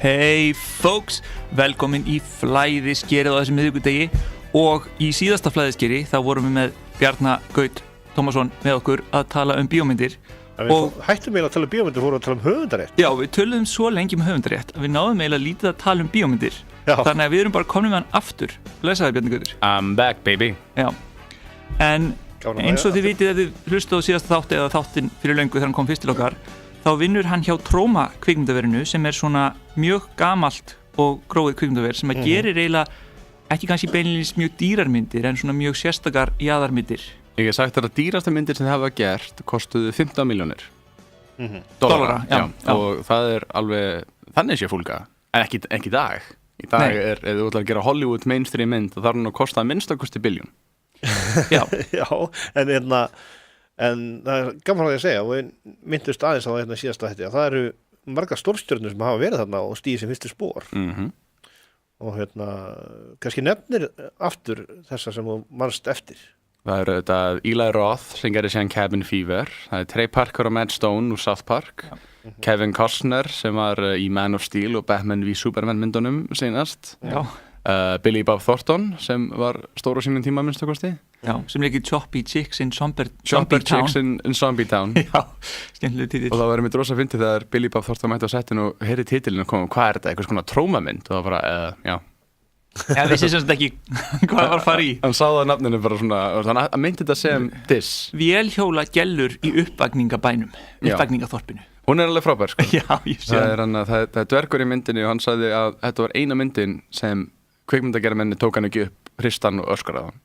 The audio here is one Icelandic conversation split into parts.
Hey folks, velkomin í flæðiskerið á þessum miðvikudegi og í síðasta flæðiskeri þá vorum við með Bjarna Gaut Tómasson með okkur að tala bíómyndir. Við hættum eiginlega að tala bíómyndir, fórum að tala höfundarétt. Já, við töluðum svo lengi höfundarétt að við náðum eiginlega lítið að tala bíómyndir. Já. Þannig að við erum bara komin með hann aftur. Blessaði Bjarni Gautur. I'm back baby. Já, en eins og þið vitið að þið hlustuðu á síðasta þátti eða þáttin fyrir löngu þegar hann kom fyrst til okkar, þá vinnur hann hjá Troma kvikmyndaverinu sem er svona mjög gamalt og gróið kvikmyndaver sem að gerir eiginlega ekki kannski beinlínis mjög dýrar myndir en svona mjög sérstakar jaðarmyndir. Ég hef sagt að dýrasta myndir sem þið hafa gert kostuðu 15 milljónir dollara. Já. Og það er alveg, þannig sé fúlga, en ekki í dag. Í dag ef þú ætlar að gera Hollywood mainstream mynd þá þarf hún að kosta að minnst að kosti biljón. Já. Já, en það er gaman að ég segja og við myndust aðeins á síðasta þetta að það eru margar stórstjörnur sem hafa verið þarna og stíði sem fyrstu spór og kannski nefnir aftur þessa sem þú manst eftir. Það eru þetta Eli Roth sem gerir síðan Cabin Fever, það er Trey Parker og Matt Stone úr South Park, Kevin Costner sem var í Man of Steel og Batman v Superman myndunum seinast. Já. Billy Bob Thornton sem var stór á sínum tíma minnst að kosti. Já, sem leikir Choppy Chicks in Zombie Chicks in Zombie Town. Já, skemmtilegu titill. Og það var mér rosa fyndið þegar Billy Bob Thornton mætti á settinu og heyri titilin og kom, hvað er þetta, eitthvað svona trómamynd? Og það bara, já. Já, vissi sem sagt ekki hvað var að fara í. Hann sáði að nafninu bara svona, hann myndi þetta sem diss. Vélhjóla gellur í uppvagningabænum, uppvagningaþorpinu. Hún er alveg frábær, sko. Já, ég sé það er dvergur í myndinni og hann sagði að þetta var eina myndin sem kvikmyndagerðarmenni tók hann ekki upp hristan og öskraði hann.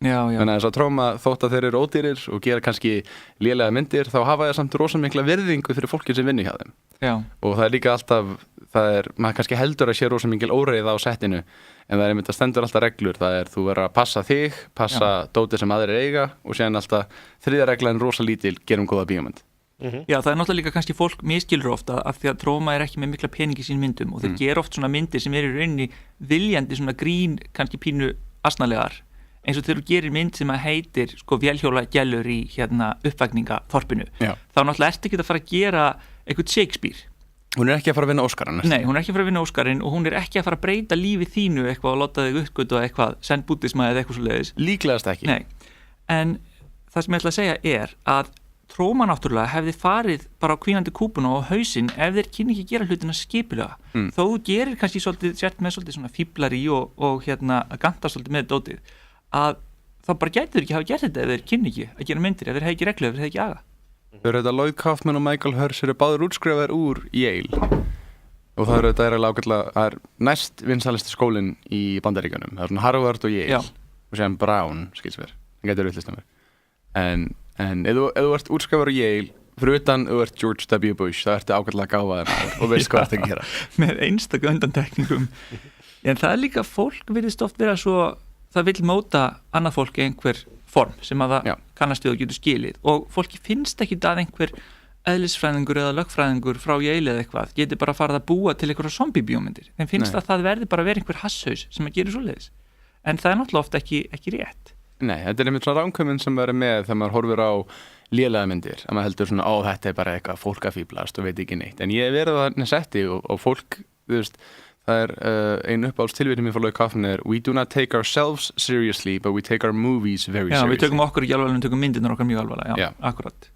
Já. Þannig að þess að Troma þótt að þeir eru ódýrir og gera kannski lélega myndir þá hafa það samt rosa mikla virðingu fyrir fólki sem vinni hjá þeim. Já. Og það er líka alltaf, maður kannski heldur að sé rosa mikil óreiða á settinu en það er einmitt að stendur alltaf reglur, það er þú verður að passa þig, passa dótið sem aðrir eiga og séðan alltaf þriðja regla en rosa lítil, gerum góða bíómynd. Já, það er náttúrulega líka kannski fólk miskilur ofta af því að Troma er ekki með mikla pening í sín myndum og þeir gera oft svona myndir sem er í rauninni viljandi svona grín kannski pínu asnalegar eins og þegar þú gerir mynd sem að heitir sko vélhjóla gellur í uppvagningaþorpinu þá náttúrulega ertu ekki að fara að gera eitthvað Shakespeare. Hún er ekki að fara að vinna Óskarinn. Nei, hún er ekki að fara að vinna Óskarinn og hún er ekki að fara að breyta lífi þínu eitthvað og láta þig uppgötva eitthvað send búddisma eða eitthvað svoleiðis. Líklegast ekki. Nei, en það sem ég ætla að segja er að Troma náttúrulega hefði farið bara á hvínandi kúpuna og hausinn ef þeir kynni ekki gera hlutina skipulega. Þó þú gerir kannski sért með svolítið svona fíblari og að ganta svolítið með dótið að þá bara gætu þeir ekki hafa gert þetta ef þeir kynni ekki að gera myndir, ef þeir hefði ekki reglu, ef þeir hefði ekki aga. Þau eru þetta Lloyd Kaufman og Michael Hirsch eru báður útskrifaðir úr Yale og það er næst vinsælasti skólinn í Bandaríkjunum. Það er svona Harvard og Yale og séðan Brown, skils mér, það getur vitlistum mér. En ef þú ert útskrifaður á Yale, fyrir utan þú ert George W. Bush, það ertu ágætlega gáfaður maður og veist hvað ertu að gera. Með einstaka undantekningum. En það er líka fólk virðist oft vera svo, það vill móta annað fólk í einhver form sem að það kannast við og getur skilið og fólki finnst ekki að einhver eðlisfræðingur eða lögfræðingur frá Yale eða eitthvað geti bara farið að búa til einhverja zombie-bíómyndir. Þeim finnst að það verði bara að vera einhver hasshaus sem að gera svoleiðis. En það er náttúrulega oft ekki rétt. Nei, þetta er einmitt svona ránkömmun sem verður með þegar maður horfir á lélega myndir að maður heldur svona, þetta er bara eitthvað fólk að fíblast og veit ekki neitt. En ég hef verið að nesetti og fólk, þú veist, það er ein uppáhalds tilvitnum frá Lloyd Kaufman er We do not take ourselves seriously but we take our movies very seriously. Já, við tökum okkur ekki alvarlega, við tökum myndirnar okkar mjög alvarlega, já. Akkurat.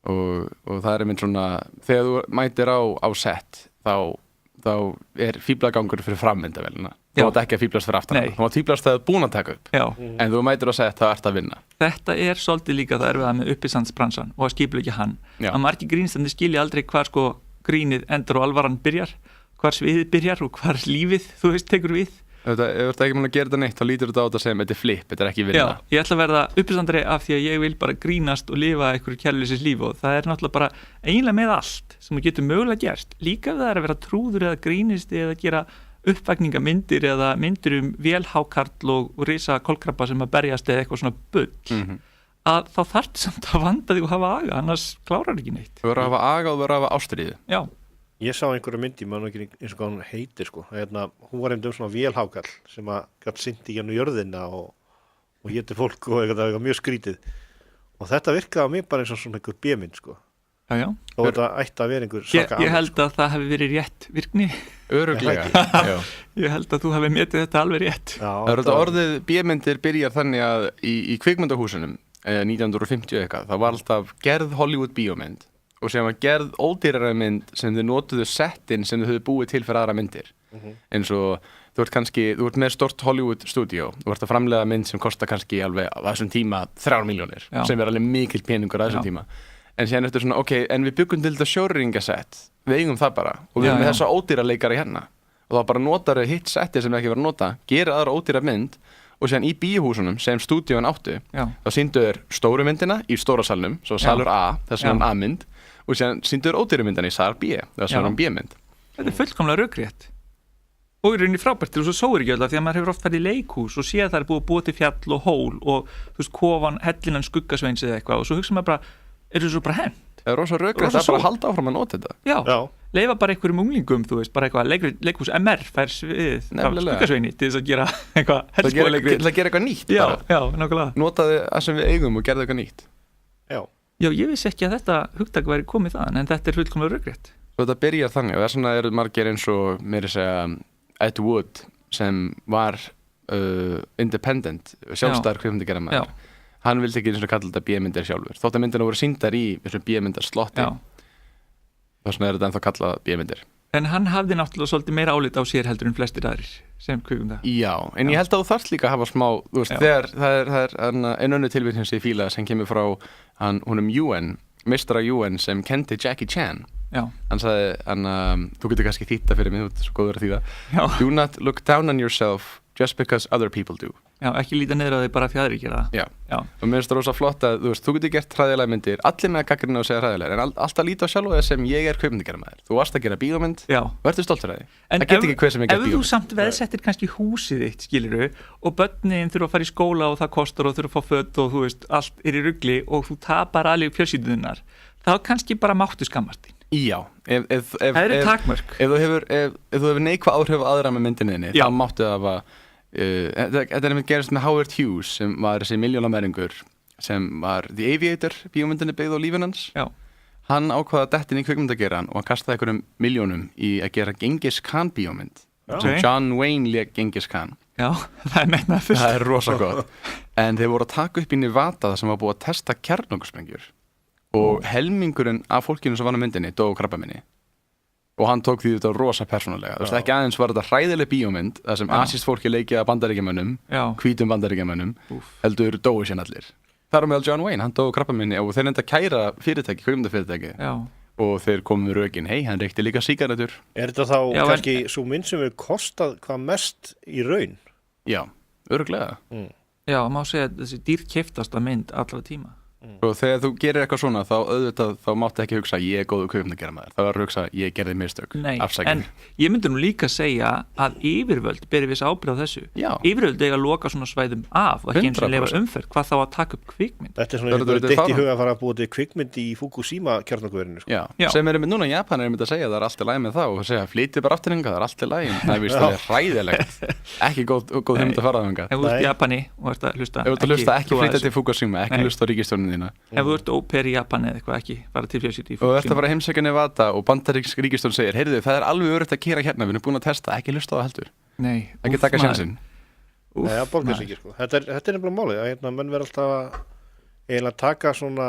Og það er einmitt svona, þegar þú mætir á set, þá er fíblagangur fyrir frammyndavélina. Þú mátt ekki að fíblast fyrir aftan. Þú mátt fíblast þegar þú er búin að taka upp. Já. En þú mætir á set, þá ert að vinna. Þetta er svolítið líka það erfiða með uppisandsbransan og að skipuleggja hann. Að margir grínstandi skilja aldrei hvar sko grínið endar og alvaran byrjar, hvar sviðið byrjar og hvar lífið, þú veist, tekur við. Ef þú ert ekki mann að gera þetta neitt, þá lítur þetta á þetta sem þetta er flip, þetta er ekki vinna. Já, ég ætla að verða uppistandari af því að ég vil bara grínast og lifa einhverju kærleisis lífi og það er náttúrulega bara eiginlega með allt sem þú getur mögulega gerst. Líka ef það er að vera trúður eða grínist eða gera uppvakningamyndir eða myndir vélhákarl og risa kolkrabba sem að berjast eða eitthvað svona bull. Að þá þarftu samt að vanda þig og hafa aga, annars klárar ekki neitt. Þú verður að hafa aga og þú verður að hafa ástríðu. Já. Ég sá einhverja myndi, maður ekki eins og hvað hún heitir sko. Hún var einhvern svona vélhákarl sem að gætt syndi í hennu jörðina og héti fólk og eitthvað mjög skrítið. Og þetta virkaði á mig bara eins og svona einhver bíómynd sko. Já. og þetta ætti að vera einhver ég held að það hefði verið rétt virkni Örugglega ég held að þú hefði metið þetta alveg rétt Það er þetta orðið bíómyndir byrjar þannig að í kvikmyndahúsunum 1950 eitthvað, það var alltaf gerð Hollywood bíómynd og sem var gerð ódýrari mynd sem þau notuðu settin sem þau höfðu búið til fyrir aðra myndir eins og þú ert með stort Hollywood stúdíó þú ert að framleiða mynd sem kostar kannski alveg á þessum tíma 3 milljónir sem er alveg mikil peningur á þessum tíma en síðan eftir svona, en við byggum til þetta sjóringasett við eigum það bara og við erum með þessa ódýra leikari hérna og þá bara notar þau hitt setti sem ekki verið að nota gera aðra ódýra mynd og síðan í bíóhúsunum sem stúdíóin áttu þá sýndu þau stóru myndina í stóra salnum svo salur A, þess vegna A-mynd og síðan sýndu þau ódýra myndina í sal B þess vegna B-mynd Þetta er fullkomlega rökrétt og í rauninni frábært og svo sóir ekki alltaf því að maður hefur oft farið í leikhús og sé að það er búið til fjall og hól og þú veist kofan, hellinan skuggasveins eða eitthvað og svo hugsa maður bara, er svo bara hent Það er rosa rökrétt að bara halda áfram að nota þetta Já. Leifa bara einhverjum unglingum þú veist, bara eitthvað leikhús MR fær svið skuggasveini til þess að gera eitthvað helspóðleikrit til að gera eitthvað nýtt Já, nákvæmlega Notaði það sem við eigum og gerði eitthvað nýtt Já, ég vissi ekki að þetta hugtak væri komið þaðan en þetta er fullkomlega rökrétt Þetta byrjar þannig og þess vegna eru margir eins og meira segja Ed Wood sem var independent sjálfstæður kvikmyndagerðarmaður hann vildi ekki eins og kalla þetta B-myndir sjálfur þótt að myndina voru sýndar í þessum B-myndar slotti þess vegna er þetta ennþá kallað B-myndir En hann hafði náttúrulega svolítið meira álit á sér heldur en flestir aðrir sem kvikmynda Já, en ég held að þú þarft líka að hafa smá þú veist, þegar það er einu önnu tilvísun sem ég fíla sem kemur frá húnum Ewan, Mr. Ewan sem kendi Jackie Chan hann sagði, þú getur kannski þýtta fyrir mig, þú ert svo góður að þýða Do not look down on yourself just because other people do Já, ekki líta niður á því bara því aðrir gera það Já, og mér finnst það rosa flott að þú getur gert hræðilega myndir allir með að gaggrina og segja hræðilega en alltaf líta á sjálf sem ég er kvikmyndagerðarmaður þú varst að gera bíómynd og ertu stoltur af því það getur ekki hver sem ekki bíómynd Ef þú samt veðsettir kannski húsið þitt, skilurðu og börnin þurfa að fara í skóla og það kostar og þurfa að fá föt og þú veist, allt er í rugli og þú tapar alveg fjölskyldunar þá kannski bara máttu skammast þín Já, það eru takmörk ef þú hefur neikvæð áhrif á aðra með myndinni þá máttu það að þetta er einmitt gerist með Howard Hughes sem var þessi milljónamæringur sem var The Aviator bíómyndinni byggð á lífin hans hann ákvaða dettin í kvikmyndageran og hann kastaði einhverjum milljónum í að gera Genghis Khan bíómynd sem John Wayne lék Genghis Khan Já, það er megnað fyrst Það er rosa gott en þeir voru að taka upp í Nevada það sem var búið að testa kjarnorkusprengjur og helmingurinn af fólkinu sem var á myndinni dó krabbameini og hann tók því þetta rosa persónulega þú veist ekki aðeins var þetta hræðileg bíómynd þar sem asískt fólki leikið að bandaríkjamönnum hvítum bandaríkjamönnum heldur dói sér allir þar á meðal John Wayne, hann dó krabbameini og þeir enda kæra fyrirtæki, kvikmyndafyrirtæki og þeir komu með rökin hann reykti líka sígarettur Er þetta þá kannski svo mynd sem við kostað hvað mest í raun? Já, örugglega Já, má segja að þessi dýrkeyptasta mynd allra tíma og þegar þú gerir eitthvað svona þá auðvitað þá máttu ekki hugsa ég er góður kvikmyndagerðarmaður þá var að hugsa ég gerði mistök en ég myndi nú líka segja að yfirvöld beri viss ábyrgð á þessu yfirvöld eiga að loka svona svæðum af og ekki eins og leifa umferð hvað þá að taka upp kvikmynd Þetta er svona eitthvað deitt í huga að fara að búa til kvikmynd í Fukushima kjarnorkuverinu Já, sem er núna Japan er að segja það er allt í lagi með þá og segja flytið bara aftur hingað það er allt í lagi það er víst hræðilegt ekki góð hugmynd að fara þangað Ef þú ert í Japani og ert að hlusta ekki flytja til Fukushima ekki hlusta á ríkisstjórnina Ef þú ert óper í Japan eða eitthvað ekki fara til fjölskyldu í Fukushima og þú ert að fara heimsækja Nevada og bandarísk ríkisstjórn segir heyrðu það er alveg öruggt að keyra hérna við erum búin að testa ekki hlusta á það heldur ekki taka sjansinn Nei, borgar sig ekki sko Þetta er nefnilega málið að menn verður alltaf eiginlega taka svona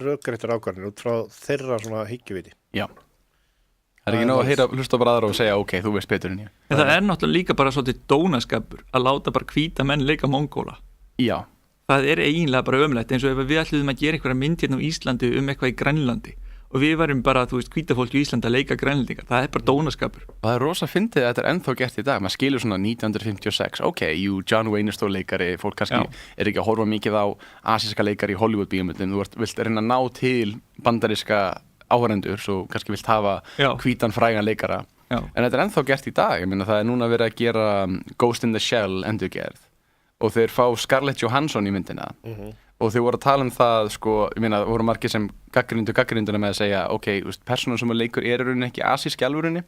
rökréttar ákvarðanir út frá þeirra svona hyggjuviti Já Það er ekki nóg að heyra hlusta bara aðra og segja ok, þú veist betur en ég En það er náttúrulega líka bara svolítið dónaskapur að láta bara hvíta menn leika mongóla Já Það er eiginlega bara ömulegt eins og ef við ætluðum að gera einhverja mynd hérna á Íslandi eitthvað í Grænlandi og við varum bara, þú veist, hvíta fólki í Íslandi að leika grænlendingar, það er bara dónaskapur Það er rosa fyndið að þetta er ennþá gert í dag maður skilur svona 1956 ok, John Wayne er stór leikari, fólk kannski er ekki að horfa mikið á asíska leikari í Hollywood bíómyndum, þú vilt reyna að ná til bandaríska áhörendur svo kannski vilt hafa hvítan frægan leikara en þetta er ennþá gert í dag, ég meina það er núna verið að gera Ghost in the Shell endurgerð og þeir fá Scarlett Johansson í myndina og þeir voru að tala um það sko, ég meina það voru margir sem gaggrinduna með að segja ok, personan sem leikur er í rauninni ekki asísk í alvörinni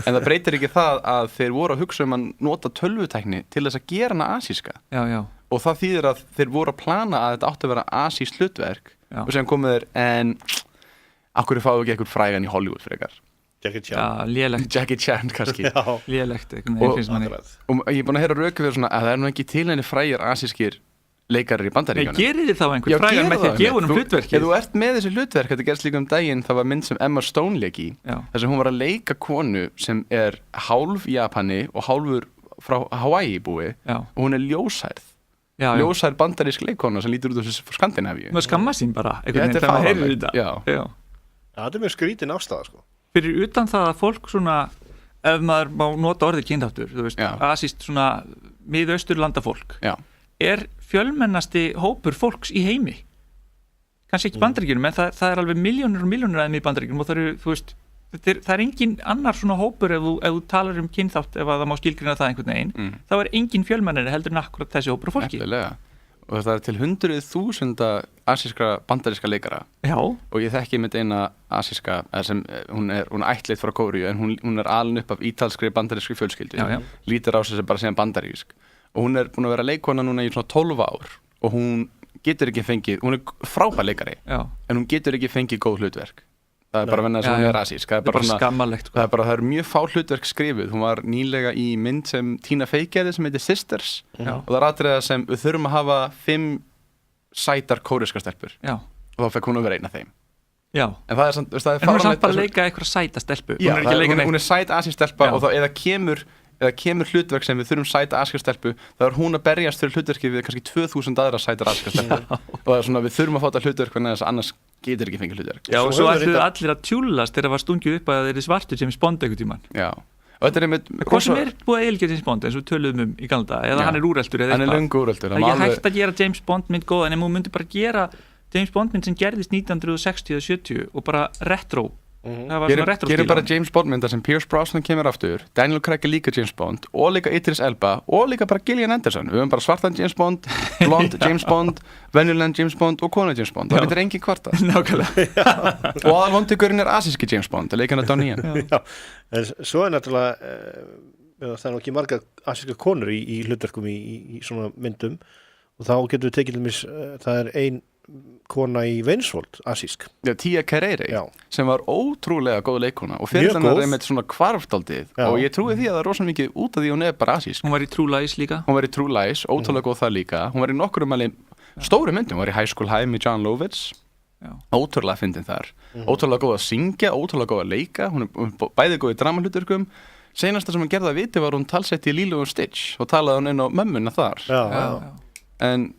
en það breytir ekki það að þeir voru að hugsa að nota tölvutækni til þess að gera hana asíska og það þýðir að þeir voru að plana að þetta átti að vera asísk hlutverk og sem komið þeir en Akkur fáðu ekki eitthvað frægan í Hollywood frekar Jackie Chan Já, lélegt Jackie Chan kannski Lélegt, og ég er búin að heyra röku fyrir svona að það ekki til henni frægir asískir leikarir í Bandaríkjunum gerir þið þá einhver frægan með því að gefa honum hlutverkið ef þú ert með þessi hlutverk, þetta gerst líka daginn það var mynd sem Emma Stone leiki þar sem hún var að leika konu sem er hálf Japani og hálfur frá Hawaii búi og hún er ljóshærð bandarísk leikona sem lítur út af þessu Skandinavíu maður skamma sín bara þetta er fáránlegt þetta er mjög skrítin afstæða sko. Fyrir utan það að fólk svona ef maður má nota orðið kynþáttur þú veist, asískt svona miðausturlandafólk er fjölmennasti hópur fólks í heimi kannski ekki Bandaríkjunum en það er alveg milljónir og milljónir aðeim í Bandaríkjunum og það eru, þú veist það er engin annar svona hópur ef þú talar kynþátt ef það má skilgreina það einhvern veginn þá er engin fjölmennari heldur en akkurat þessi hópur af fólki Eftirlega. Og það er til 100.000 asískra bandaríska leikara og ég þekki mitt eina asíska sem hún er ættleitt frá Kóríu en hún er alin upp af ítalskri bandarískri fjölskyldu lítur á sig sem bara síðan bandarísk og hún er búin að vera leikona núna í svona 12 ár og hún getur ekki fengið hún er frábær leikari en hún getur ekki fengið góð hlutverk það er bara venna sem hún er asísk það er bara skammalegt það er mjög fá hlutverk skrifuð hún var nýlega í mynd sem Tina Fey gerði sem heitir Sisters og það er atriða sem við þurfum að hafa 5 sætar kórískar stelpur og þá fekk hún að vera einn af þeim en það er samt en hún er samt bara að leika eitthvað sæta stelpu hún er sæt asísk stelpa og þá eða kemur hlutverk sem við þurfum sæta asíska stelpu þá er hún að berjast fyrir hlutverki við kannski 2000 aðra sætar asíska stelpu og það er svona við þurfum að fá þetta hlutverk en þess að annars getur ekki fengið hlutverk og svo ætluðu allir að tjúlast þegar það var stungið upp að það er svartur James Bond einhvern tímann og þetta er einmitt hvað sem er búið að eilgja James Bond eins og við töluðum í galda eða hann er úreltur eða hann er löngu úreltur það er ekki hægt að gera James Bond mynd góða en ef þú myndir bara gera James Bond mynd sem gerðist 1960 eða 70 og bara retro gerir bara James Bond mynda sem Pierce Brosnan kemur aftur Daniel Craig er líka James Bond og líka Idris Elba og líka bara Gillian Anderson við höfum bara svartan James Bond, blond James Bond venjulegan James Bond og kona James Bond það myndir engin kvarta og aðalvondugurinn er asíski James Bond það leik hann að Donnie en svo er náttúrulega það er ekki margar asíska konur í hlutverkum í svona myndum og þá getur við tekið til mis það er ein kona í Veinsvold, asísk Tia Carrere, sem var ótrúlega góð leikona og fyrir hennar er með svona kvarftaldið og ég trúi því að það er rosalega mikið út af því hún er bara asísk hún var í True Lies líka ótrúlega góð það líka hún var í nokkrum alveg stóru myndum hún var í High School High með John Lovitz ótrúlega fyndin þar ótrúlega góð að syngja, ótrúlega góð að leika hún er bæði góð í dramahlutverkum seinasta sem hún gerði að viti var hún talsett í Lilo & Stitch og talaði hún inn á mömmuna þar en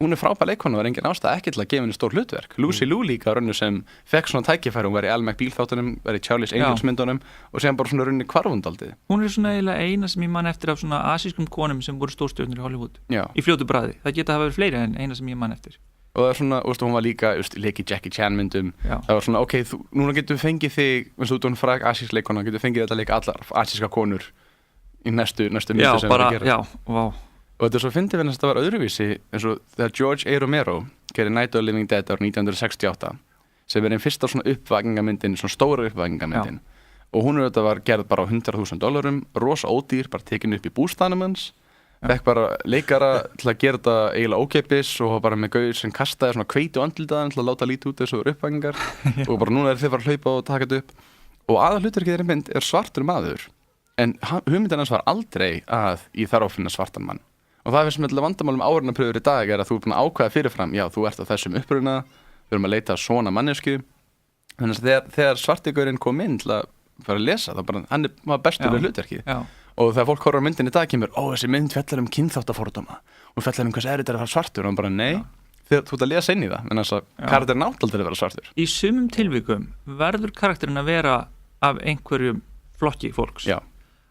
hún er frábær leikona og var engin ástæða ekki til að gefa henni stór hlutverk Lucy Liu líka rönnu sem fekk svona tækifæri hún var í Al McBeal-þáttunum, var í Charlie's Angels myndunum og sem bara svona rönni kvarfundaldið hún er svona eiginlega eina sem ég man eftir af svona asískum konum sem voru stórstjörnur í Hollywood í fljótu bragði, það geta hafa verið fleiri en eina sem ég man eftir og það er svona, hún var líka leikið Jackie Chan myndum það var svona, ok, núna getum við fengið þig eins og þú fræg asísk leikona, getum við fengið þetta leika allar asíska konur í næstu myndu sem við gerum og þetta er svo fyndið við að þetta var öðruvísi eins og þegar George A. Romero gerði Night of the Living Dead árið 1968 sem er einn fyrsta svona uppvækingamyndin svona stóra uppvækingamyndin og hún var gerð bara á $100,000 rosa ódýr, bara tekin upp í bústaðnum hans fekk bara leikara til að gera þetta eiginlega ókeipis og bara með gauð sem kastaði svona hveiti og andlitaðan til að láta lítið út þessu uppvækingar og bara núna þeir fara að hlaupa og taka þetta upp og aðalhlutverkið þeirri mynd er svartur maður en hugmyndin hans var aldrei að ég þarf að finna svartan mann og það er sem eitthvað vandamálum áriðnapröfur í dag er að þú er búin að ákveða fyrirfram þú ert á þessum uppruna, við erum að leita svona mannesku þannig að þegar svartigurinn kom inn til að fara að lesa þá bara, hann var bestur við hlutverkið og þegar fólk horfir á myndin í dag kemur þessi mynd fjallar kynþáttafordóma og fjallar hvers er þetta að fara svartur og hann bara nei, þú ert að lesa inn í það en þess að karakterinn átt aldrei að vera svartur í sumum tilvikum verður karakterinn að vera af einhverjum flokki fólks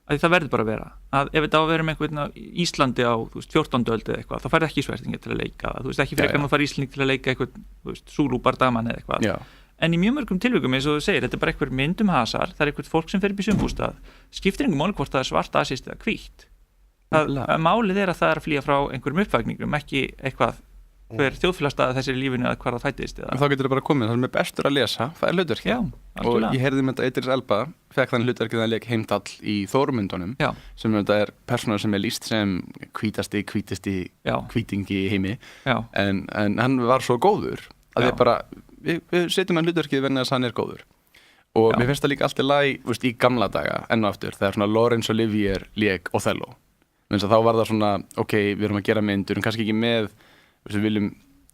að það verður bara að vera að ef þetta á að vera með einhvern Íslandi á 14. öld eða eitthvað þá færði ekki svertingi til að leika ekki frekar nú fara Íslanding til að leika eitthvað Zulu bardaman eða eitthvað en í mjög mörgum tilvikum eins og þú segir þetta er bara einhver mynd hasar það er eitthvað fólk sem fer upp í sumbústað skiptir engum máli hvort það er svart, asískt eða hvítt málið er að það er að flýja frá einhverjum uppvækningum ekki eitthvað hver þjóðfélagsstaða þessir í lífinu eða hvar það fættist en þá getur það bara komið, það sem er bestur að lesa það er hlutverki og ég heyrði með þetta Idris Elba fekk þannig hlutverki þegar hann leik Heimdall í Þórumyndunum sem þetta er persóna sem er lýst sem hvítasti hvítingi í heimi en hann var svo góður að þið bara við setjum hann hlutverkið vegna þess að hann er góður og mér finnst það líka alltaf lag í gamla daga enn og aftur, þegar svona Laurence Olivier lék Othello, þannig að þá var það svona ok, við erum að gera mynd, við erum kannski ekki með við viljum,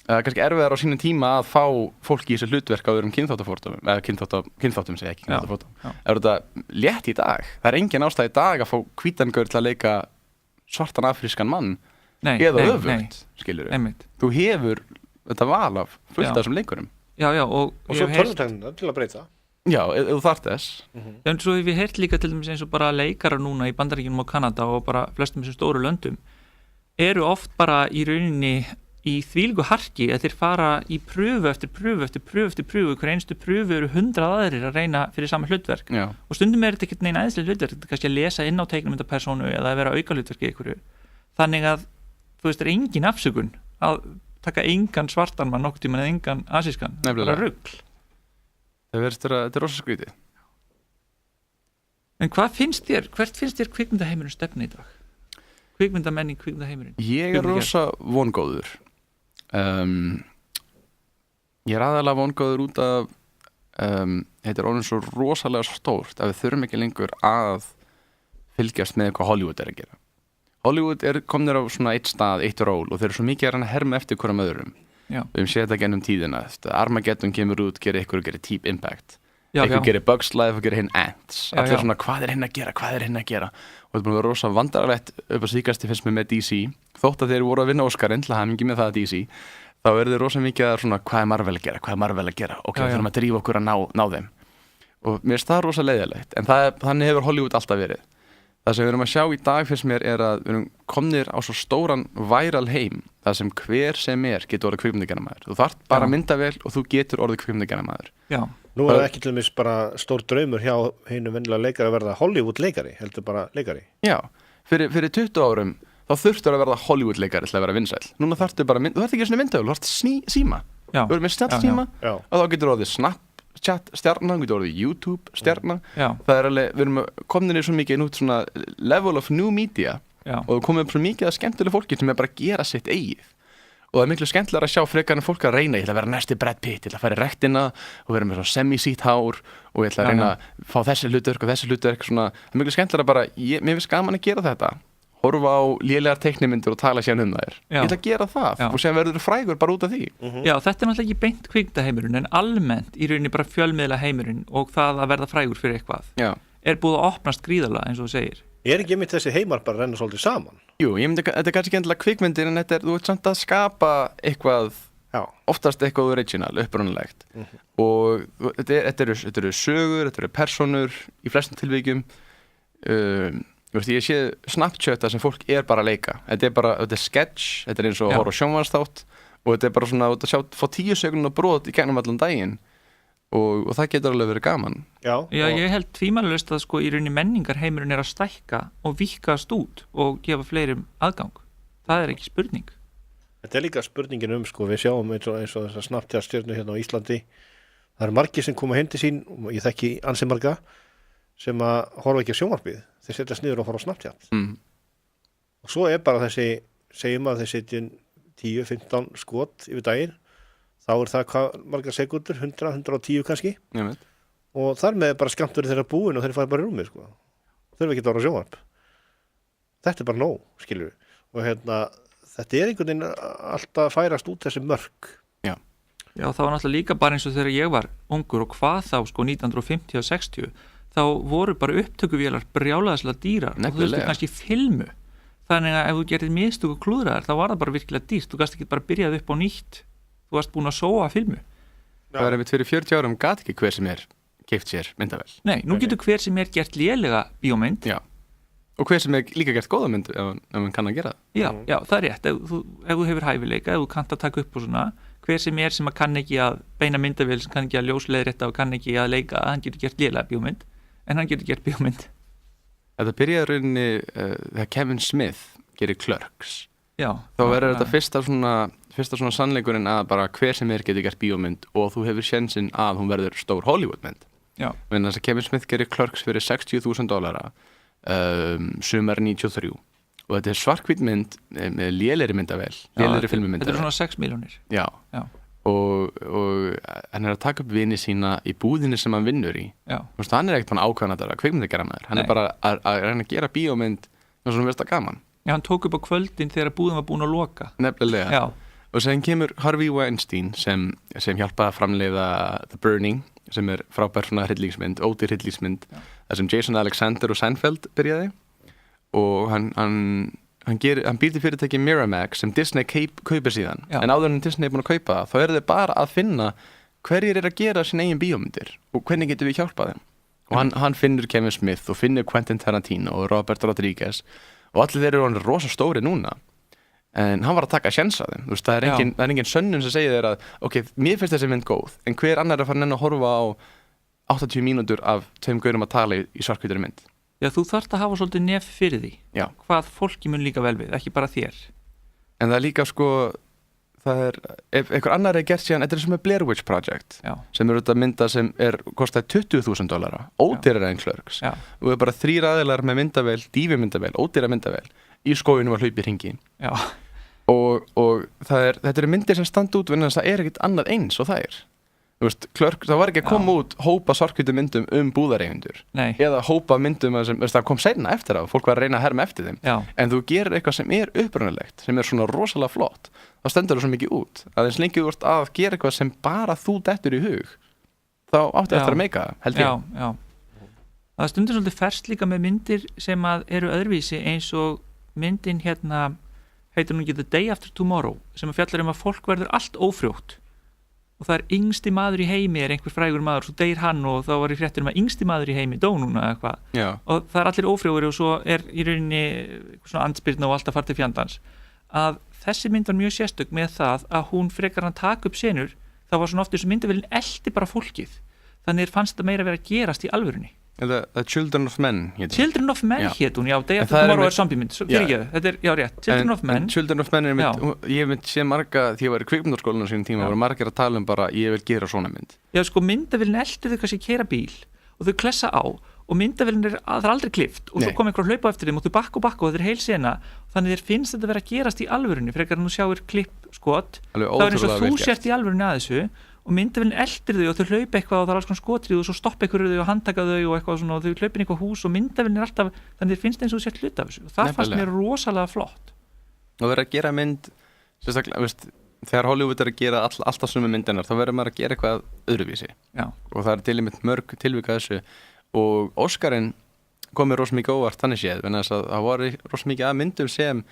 kannski erfiðar á sínum tíma að fá fólki í þessu hlutverk á öðrum kynþáttafordómum, eða kynþáttum segja ekki kynþáttafordómum, er þetta létt í dag, það er engin ástæð í dag að fá hvítan gaur til að leika svartan afrískan mann eða öfugt, skilurðu, þú hefur þetta val af fullt af þessum leikurum og svo tölvuteknina til að breyta já, þú þarft þess en svo hef ég heyrt líka til dæmis eins og bara leikara núna í Bandaríkjunum og Kanada og bara flestum þessum stóru löndum eru oft bara í rauninni í þvílíku harki að þeir fara í pröfu eftir pröfu hver einstu pröfu eru 100 aðrir að reyna fyrir sama hlutverk og stundum er þetta ekkert neina æðislega hlutverk, þetta er kannski að lesa inn á teiknumyndapersónu eða að vera auka hlutverki ykkur þannig að þú veist, er engin afsökun að taka engan svartan mann nokkuð tíma eða engan asískan, bara rugl þetta er rosa skrítið en hvert finnst þér kvikmyndaheimurinn stefna í dag? Kvikmyndamenning, kvikmyndaheimurinn ég er rosa vongóður ég er aðalega vongóður út af þetta er orðin svo rosalega stórt að við þurfum ekki lengur að fylgjast með hvað Hollywood er að gera Hollywood er komnir á svona eitt stað, eitt ról og þeir eru svo mikið að herma eftir hverjum öðrum við höfum séð þetta gennum tíðina Armageddon kemur út, gerir ykkur og gerir Deep Impact eitthvað gerir Bugs Life og gerir hinn Ants allir svona hvað er hinn að gera og þetta er búin að vera rosa vandarlegt upp að síkasti finnst mér með DC þótt að þeir voru að vinna Óskarinn til að hafa mikið með það að DC þá eru þeir rosa mikið að svona hvað er Marvel að gera ok, við þurfum að drífa okkur að ná þeim og mér finnst það rosa leiðilegt en þannig hefur Hollywood alltaf verið það sem við erum að sjá í dag finnst mér er að við erum komnir á svo stóran væral heim það sem hver sem getur orðið kvikmyndagerðarmaður þú þarft bara myndavél og þú getur orðið kvikmyndagerðarmaður Nú er það ekki til dæmis bara stór draumur hjá hinu venjulega leikari að verða Hollywood leikari heldur bara leikari Já, fyrir 20 árum þá þurftur að verða Hollywood leikari til að vera vinsæll núna þarftu bara, þú þarft ekki svona myndavél þú þarft síma, þú verður með snjallsíma og þá getur orðið Snapchat stjarna, þú getur orðið YouTube stjarna það er alveg, við erum komin í svo mikið út svona level of new media og þú komið upp svo mikið að skemmtilega fólki sem bara að gera sitt eigið og það er miklu skemmtilega að sjá frekar en fólk að reyna ég ætla að vera næsti Brad Pitt, ég ætla að fara í rektina og vera með svona semi-sítt hár og ég ætla að reyna að fá þessi hlutverk svona, það er miklu skemmtilega bara mér finnst gaman að gera þetta horfa á lélegar teiknimyndir og tala síðan þær ég ætla að gera það og síðan verður frægur bara út af því Já, þetta er náttúrulega ekki beint kvikmyndaheimurinn en almennt í rauninni bara fjölmiðla heimurinn og það að verða frægur fyrir eitthvað er búið að opnast gríðarlega eins og þú segir Er ekki einmitt þessi heimar bara að renna svolítið saman? Jú, ég myndi, þetta er kannski ekki endilega kvikmyndir en þú ert samt að skapa eitthvað oftast eitthvað original, upprunalegt og þetta eru sögur, þetta eru persónur í flestum tilvíkjum ég sé Snapchata sem fólk er bara að leika þetta er sketch, þetta er eins og horf og sjónvarsþátt og þetta er bara svona að fá 10 sekúndna brot í gegnum allan daginn og það getur alveg verið gaman Já, ég held tvímælalaust að sko í rauninni menningarheimurinn er að stækka og víkkast út og gefa fleirum aðgang það er ekki spurning Þetta er líka spurningin sko, við sjáum eins og þessar Snapchat stjörnu hérna á Íslandi það eru margir sem koma heim til sín og ég þekki ansi marga sem að horfa ekki á sjónvarpið þeir setjast niður og horfa á Snapchat og svo er bara þessi segjum að þeir setjum 10-15 skot yfir daginn þá er það margar sekundur 100-110 kannski og þar með bara skammtur þeirra búin og þeir fara bara í rúmið sko. þurfa ekki að horfa á sjónvarp þetta er bara nóg, skilur við og þetta er einhvern veginn alltaf færast út þessi mörk Já, það var náttúrulega líka bara eins og þegar ég var ungur og hvað þá sko 1950 og 60 þá voru bara upptökuvélar brjálæðislega dýrar og þú veist kannski filmu þannig að ef þú gerir mistök og klúðrar þá var það bara virkilega dýrt, þú gast ekki bara byrjað upp á nýtt þú varst búin að sóa filmu Það er einmitt fyrir 40 árum gat ekki hver sem keypt sér myndavél Nei, nú getur hver sem gert lélega bíómynd Já, og hver sem líka gert góða mynd ef hann kann að gera það Já, það er rétt, ef þú hefur hæfileika ef þú kannt að taka upp og svona hver sem að kann ekki að beina myndavél sem kann ekki að ljósleiðrétta og kann ekki að leika hann getur gert lélega bíómynd en hann getur gert bíómynd Þetta byrjaði rauninni þegar Kevin Smith gerir Clerks Já, þá verður þetta fyrsta svona sannleikurinn að bara hver sem getur gert bíómynd og þú hefur sénsinn að hún verður stór Hollywoodmynd en þess að Kevin Smith gerir Clerks fyrir $60,000 sumar 93 og þetta er svartkvít mynd með lélegri myndavél lélegri filmumyndavél Þetta er svona 6 milljónir Já, og hann að taka upp vini sína í búðinni sem hann vinnur í. Þú veist, hann ekkert bara ákveðan að það er kvikmyndagerðamaður. Hann bara að reyna að gera bíómynd sem hann verðst að gaman. Já, hann tók upp á kvöldin þegar búðin var búin að loka. Nefnilega. Já. Og sen kemur Harvey Weinstein sem hjálpaði að framleiða The Burning, sem frábær svona hryllingsmynd, ódýr hryllingsmynd, þar sem Jason Alexander og Seinfeld byrjaði. Og hann býr til fyrirtæki Miramax sem Disney kaupir síðan. En áður en Disney búin að kaupa það, þá þau bara að finna hverjir að gera sín eigin bíómyndir og hvernig getum við hjálpað þeim. Og hann finnur Kevin Smith og finnur Quentin Tarantino og Robert Rodriguez og allir þeir eru rosa stóri núna. En hann var að taka sjens á þeim. Þú veist, það er engin sönnun sem segir þér að ok, mér finnst þessi mynd góð, en hver annar að fara að horfa á 80 mínútur af tveim gaurum að tala í svarthvítri mynd. Já, þú þarft að hafa svolítið nef fyrir því. Já. Hvað fólki mun líka vel við, ekki bara þér. En það er líka sko, ef einhver annar gert síðan, þetta sem Blair Witch Project, sem þetta mynda sem kostaði $20,000, ódýrara en Clerks. Já. Og bara 3 aðilar með myndavél, dífimyndavél, ódýra myndavél, í skóginum að hlaupa í hringi. Já. Og þetta eru myndir sem standa út, en það ekkert annað eins og það Þú veist, það var ekki að koma út hópa svarthvítu myndum búðareigendur eða hópa myndum sem það kom seinna eftir á, fólk var að reyna að herma eftir þeim. Já. En þú gerir eitthvað sem upprunalegt, sem svona rosalega flott, þá stendur það svo mikið út að eins lengi þú ert að gera eitthvað sem bara þú dettur í hug, þá áttu eftir að meika það, held ég. Já. Það stundur svolítið ferskt líka með myndir sem eru öðruvísi, eins og myndin heitir hún ekki The Day After Tomorrow, sem fjallar að fólk verður allt ófrjótt. Og það yngsti maður í heimi einhver frægur maður, svo deyr hann og þá var í fréttunum að yngsti maður í heimi dó núna eða eitthvað. Já. Og það allir ófrjóðir og svo í rauninni svona andspyrna og allt að fara til fjandans. Að þessi mynd var mjög sérstök með það að hún frekar hann taka upp senur, það var svona oft eins og myndavélin eldi bara fólkið. Þannig fannst það meira að vera að gerast í alvörunni. Eða Children of Men hétt hún. Children of Men hétt hún, já, Day After Tomorrow zombie-mynd, þetta rétt, Children of Men. Children of Men mynd, ég hef séð marga, því ég var í kvikmyndaskólanum á sínum tíma, voru margir að tala bara, ég vil gera svona mynd. Já, sko, myndavélin eldir þau kannski keyra bíl og þau klessa á og myndavélin það aldrei klift og svo kom einhver að hlaupa eftir þeim og þau bakka og þetta heil sena, þannig þér finnst þetta vera að gerast í alvörunni, frekar en þú sjáir klipp skot, þá eins og þú sért í alvörunni að þessu og myndavélin eldir þau og þau hlaupa eitthvað og það alls konar skotrið og svo stoppa ykkur þau og handtaka þau og eitthvað svona og þau hlaupin eitthvað hús og myndavélin alltaf, þannig þér finnst eins og þú sért hluta af þessu og það fannst mér rosalega flott. Og verður að gera mynd, sérstaklega, veist, þegar Hollywood að gera alltaf sömu myndinar, þá verður maður að gera eitthvað öðruvísi. Já. Og það til einmitt mörg tilvika þessu og Óskarinn kom mér rosa mikið óvart þannig séð, en það var rosa mikið að myndum sem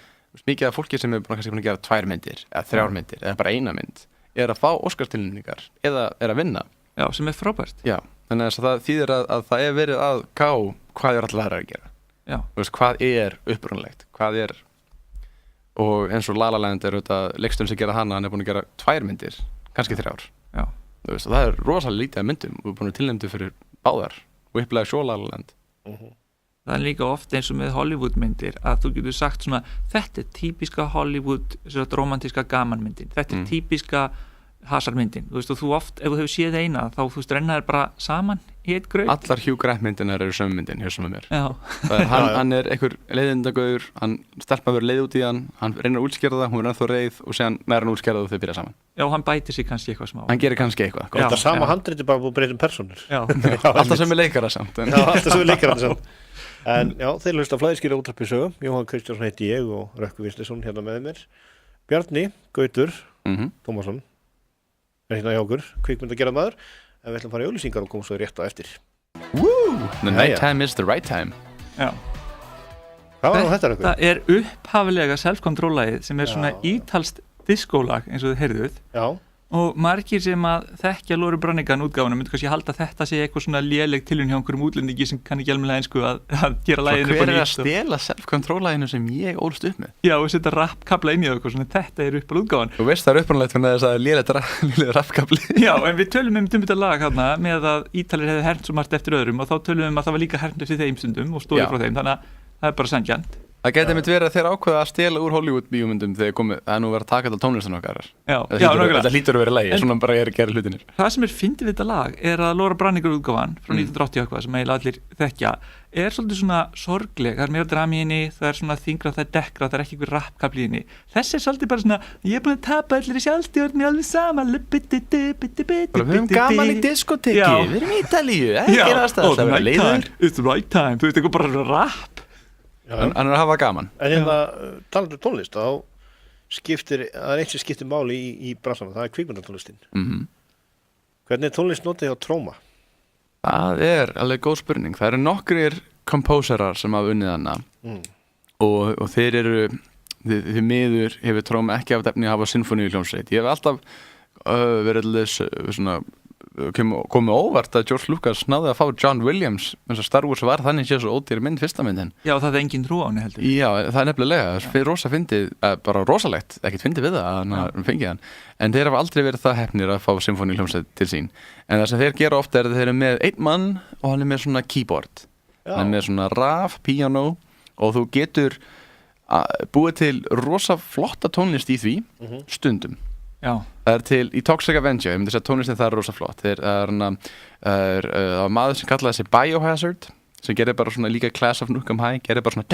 mikið af fólki sem kannski búin að gera 2 myndir eða 3 myndir eða bara 1 mynd að fá Óskarstilnefningar eða að vinna. Já, sem frábært. Já, þannig að það þýðir að það verið að gá hvað allir aðrar að gera. Já. Þú veist, hvað upprunalegt, hvað og eins og La La Land auðvitað leikstjórinn sem gera hana, hann búin að gera 2 myndir, kannski 3. Já. Þú veist, og það rosalega lítið af myndum og búin að tilnefndu fyrir báðar og upplega sjó La La Land. Það er líka oft eins og með Hollywood myndir að þú getur sagt svona, þetta típiska Hollywood romantíska gamanmyndin, þetta típiska hasarmyndin, þú veist, og þú oft ef þú hefur séð eina, þá þú veist, renna þær bara saman í eitt graut. Allar Hugh Grant myndinar eru sömu myndin, hjá sem að mér. Hann einhver leiðindagaur, hann stelpa verið leið út í hann reynir að útskjara það, hún ennþá reið og séðan nær hann útskjara það og þau byrja saman. Já, hann bætir sig kannski eitthvað smá. Hann gerir kannski eitthvað. Þetta sama handriti bara búið breytum personur. Alltaf sem er leikara samt. Já, alltaf sem er leikara samt. En já, þeir hlusta Flæðiskýra útvarpið sögu. Jóhann Kristjánsson heiti ég og Rökkur Vísleson hérna með mér. Bjarni Gautur Tómasson hérna hjá okkur, kvikmyndagerðarmaður. En við ætlum að fara í auglýsingar og komum svo rétt á eftir. Woo! The night time is the right time. Já. Hvað var þetta, Rökkur? Það upphaflega self-control-lagið sem svona ítalskt diskólag eins og þið heyrðuð. Já. Og margir sem að þekkja Lóru Brannigan útgáfuna myndi kannski halda þetta sé eitthvað svona léleg tilraun hjá einhverjum útlendingi sem kann ekki almennilega ensku að gera laginu upp á nýtt. Hver að stela self-control-laginu sem ég ólst upp með? Já, og setja rappkabla inn í það svona, þetta upp á útgáfan. Þú veist það upprannlegt fyrir þess að léleg rappkabli. Já, en við tölum þetta lag hérna með að Ítalir hefði hermt svo margt eftir öðrum og þá tölum að það var líka hermt eftir þeim stundum og stóði frá þeim, þannig að það bara sanngjarnt. Það geti mitt verið að þeir ákveða að stela úr Hollywood bíómyndum þegar komið, það nú verið að taka þetta tónlistan okkar. Það hlýtur að vera lægi, svona bara gera hlutinir. Það sem fyndið við þetta lag að Lóra Brannigan útgáfan frá 1980 eitthvað sem eiginlega allir þekkja er svolítið svona sorgleg, það er meira drama í henni, það er svona þingra, það er dekkra, það er ekki einhver rappkafli í henni. Þessi er svolítið bara svona, ég er búin að tapa allir í sjálfstjórn, alveg sama. Við höfum gaman í diskoteki, við erum í Ítalíu, gerast það að vera leiður. It's the right time, þú veist, eitthvað bara rapp. Hann er að hafa gaman. En talandi tónlist, þá það er eitt sem skiptir máli í bransanum, það er kvikmyndatónlistin. Hvernig er tónlist notið hjá Tróma? Það er alveg góð spurning. Það eru nokkrir kompóserar sem hafa unnið hana og þeir eru því miður hefur Tróma ekki haft efni að hafa sinfóníuhljómsveit. Ég hef alltaf verið svona komið óvart að George Lucas náði að fá John Williams eins og Star Wars var þannig séð svo ódýri mynd fyrsta myndin. Já, það er engin trú á henni heldur. Já, það er nefnilega, fyrir rosa fyndið, bara rosalegt, ekkert fyndið við það að hann fengið hann, en þeir hafa aldrei verið það heppnir að fá symfóníuhljómsveit til sín. En það sem þeir gera ofta er að þeir eru með einn mann og hann er með svona keyboard. Hann er með svona raf, piano og þú getur búið til rosa flotta tónlist í því stundum. Já. Það er til í Toxic Avenger, ég myndi að tónlistin það er rosa flott. Það var maður sem kallaði þessi Biohazard sem gerir bara svona líka Class of Nukem High, gerir bara svona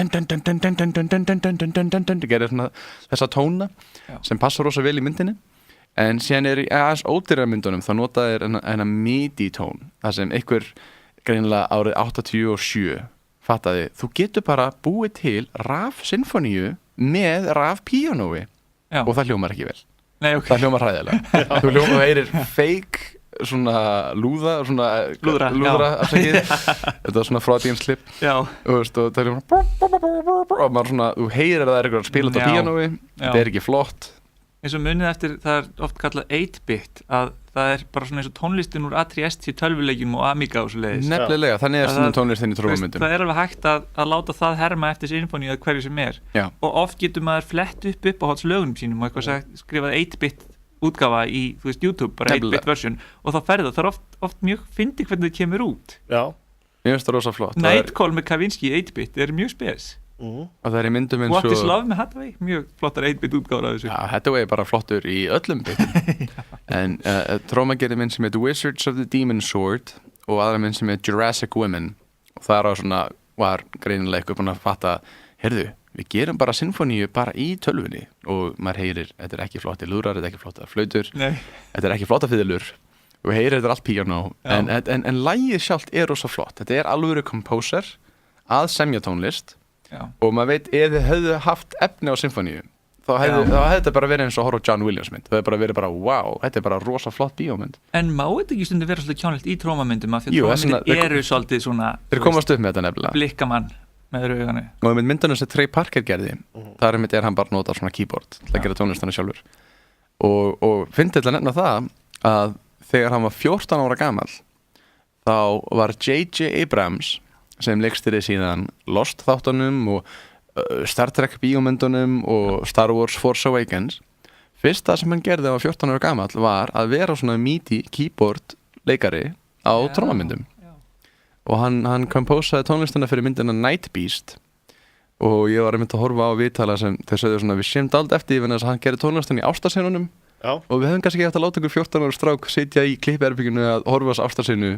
gerir svona þessa tóna sem passar rosa vel í myndinni. En síðan í aðeins ódýrari myndunum þá nota þeir eina MIDI tón, það sem einhver greinilega árið 87 fattaði, þú getur bara búið til raf sinfoníu með raf píanói og það hljómar ekki vel. Nei, okay. Það hljómar hræðilega. Þú heyrir fake svona lúðra afsakið. Þetta er svona Freudian slip. Já. Og það er og maður svona, þú heyrir að það er eitthvað að spila þetta á píanói, þetta er ekki flott. Eins og munið eftir, það er oft kallað 8-bit, að það er bara svona eins og tónlistin úr Atari-ST tölvuleikjum og Amiga og svo leiðis. Nefnilega, þannig er svona tónlistin í trómamyndum. Það er alveg hægt að láta það herma eftir sinfóníu að hverju sem er. Já. Og oft getur maður flett upp á lögunum sínum og eitthvað skrifað 8-bit útgáfa í, þú veist, YouTube, bara 8-bit version og þá ferði það er oft mjög fyndið hvernig það kemur út. Já. Mér finnst það rosa flott. Nightcall með Kavinsky 8-bit er mjög spes. Og það er í myndum eins og What is Love með Hathaway, mjög flottar 8-bit útgáfur af þessu. Já, Hathaway er bara flottur í öllum bitum. En Tróma gerir mynd sem heit Wizards of the Demon Sword og aðra mynd sem heit Jurassic Women og það var greinilega eitthvað búin að fatta, heyrðu, við gerum bara sinfoníu bara í tölvunni og maður heyrir, þetta er ekki flotti lúrar, þetta er ekki flotta flautur, þetta er ekki flotta fiðlur og heyrir þetta er allt piano en lagið sjálft er rosa flott, þetta er alvöru kompóser að semja tónlist. Já. Og maður veit, ef þið hefðu haft efni á sinfoníu þá hefði þetta bara verið eins og horfa á John Williams mynd það hefði bara verið wow, þetta er bara rosa flott bíómynd. En má þetta ekki stundu vera svolítið kjánlegt í trómamyndum af því að trómamyndir eru svolítið svona þeir komast upp með þetta nefnilega blikkamann með rauganu og með myndunum sem Trey Parker gerði þar er hann bara notað svona keyboard til að gera tónlistana sjálfur og fyndi til að nefna það að þegar hann var 14 ára gamall þá var J.J. Abrams sem leikstýrði síðan Lost þáttunum og Star Trek bíómyndunum og Star Wars Force Awakens. Fyrsta sem hann gerði á 14 ára gamall var að vera svona MIDI keyboard leikari á trómamyndum. Og hann kompósaði tónlistina fyrir myndina Night Beast og ég var að mynda að horfa á viðtala sem þeir sögðu svona við séum dálítið eftir því að hann gerði tónlistina í ástarsenunum og við hefum kannski ekki eftir að láta ykkur 14 ára strák sitja í klippherbygginu að horfa á ástarsenu